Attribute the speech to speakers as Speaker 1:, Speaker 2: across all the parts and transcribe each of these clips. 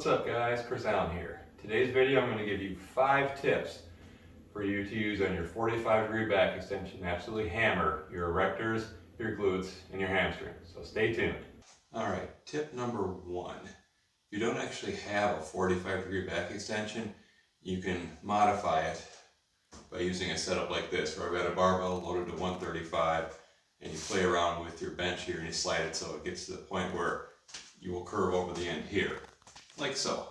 Speaker 1: What's up guys, Chris Allen here. Today's video I'm going to give you 5 tips for you to use on your 45-degree back extension to absolutely hammer your erectors, your glutes, and your hamstrings. So stay tuned. Alright, tip number 1. If you don't actually have a 45-degree back extension, you can modify it by using a setup like this, where I've got a barbell loaded to 135 and you play around with your bench here and you slide it so it gets to the point where you will curve over the end here, like so.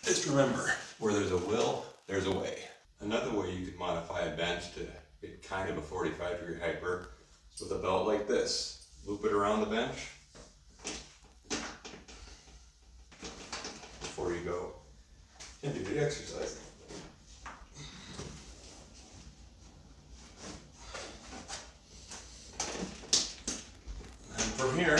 Speaker 1: Just remember, where there's a will, there's a way. Another way you can modify a bench to get kind of a 45-degree hyper is with a belt like this. Loop it around the bench before you go and do the exercise. And from here,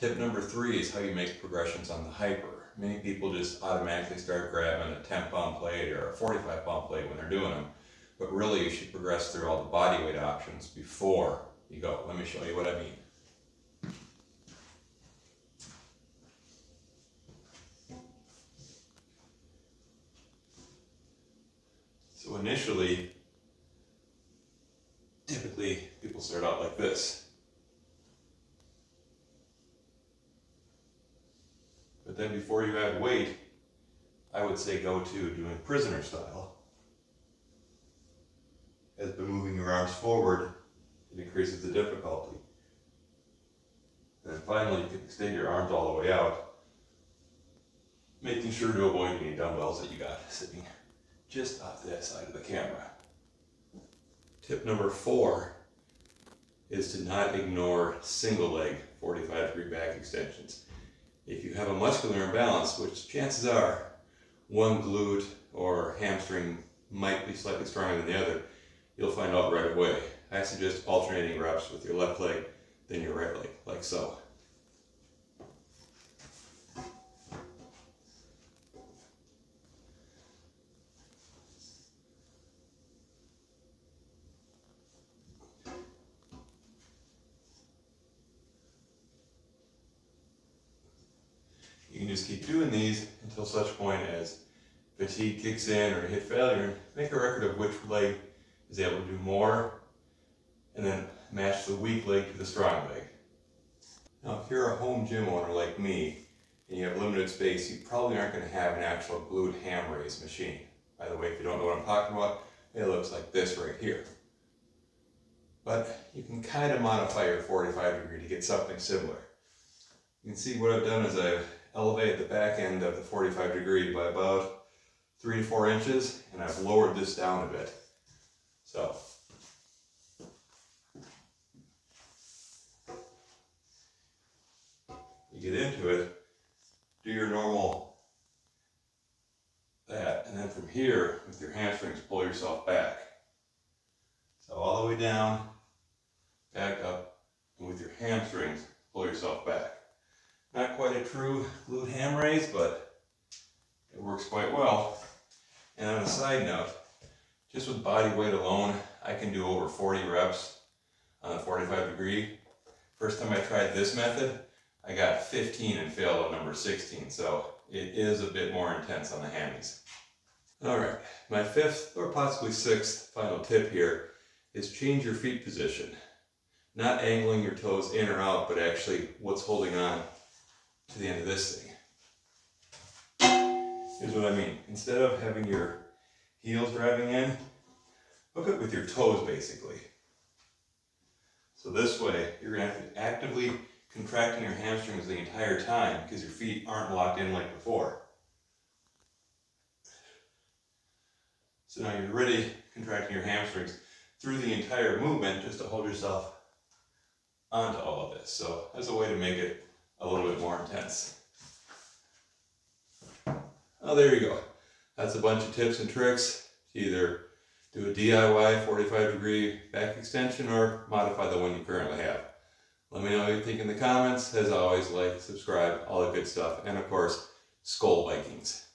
Speaker 1: tip number 3 is how you make progressions on the hyper. Many people just automatically start grabbing a 10-pound plate or a 45-pound plate when they're doing them, but really you should progress through all the body weight options before you go. Let me show you what I mean. So initially, typically people start out like this. But then before you add weight, I would say go to doing prisoner style. As by moving your arms forward, it increases the difficulty. And then finally, you can extend your arms all the way out, making sure to avoid any dumbbells that you got sitting just off that side of the camera. Tip number 4 is to not ignore single leg 45-degree back extensions. If you have a muscular imbalance, which chances are one glute or hamstring might be slightly stronger than the other, you'll find out right away. I suggest alternating reps with your left leg, then your right leg, like so. You can just keep doing these until such point as fatigue kicks in or you hit failure, and make a record of which leg is able to do more, and then match the weak leg to the strong leg. Now, if you're a home gym owner like me and you have limited space, you probably aren't going to have an actual glute ham raise machine. By the way, if you don't know what I'm talking about, it looks like this right here. But you can kind of modify your 45-degree to get something similar. You can see what I've done is I've elevated the back end of the 45-degree by about 3 to 4 inches, and I've lowered this down a bit. So, you get into it, do your normal that, and then from here, with your hamstrings, pull yourself back. So all the way down, back up, and with your hamstrings, pull yourself back. Not quite a true glute ham raise, but it works quite well. And on a side note, just with body weight alone, I can do over 40 reps on the 45-degree. First time I tried this method, I got 15 and failed on number 16, so it is a bit more intense on the hammies. Alright, my 5th or possibly 6th final tip here is change your feet position. Not angling your toes in or out, but actually what's holding on to the end of this thing. Here's what I mean. Instead of having your heels driving in, hook it with your toes basically. So this way, you're going to have to actively contracting your hamstrings the entire time because your feet aren't locked in like before. So now you're really contracting your hamstrings through the entire movement just to hold yourself onto all of this. So that's a way to make it a little bit more intense. Oh, there you go. That's a bunch of tips and tricks to either do a DIY 45-degree back extension or modify the one you currently have. Let me know what you think in the comments. As always, like, subscribe, all the good stuff, and of course, Skol Vikings.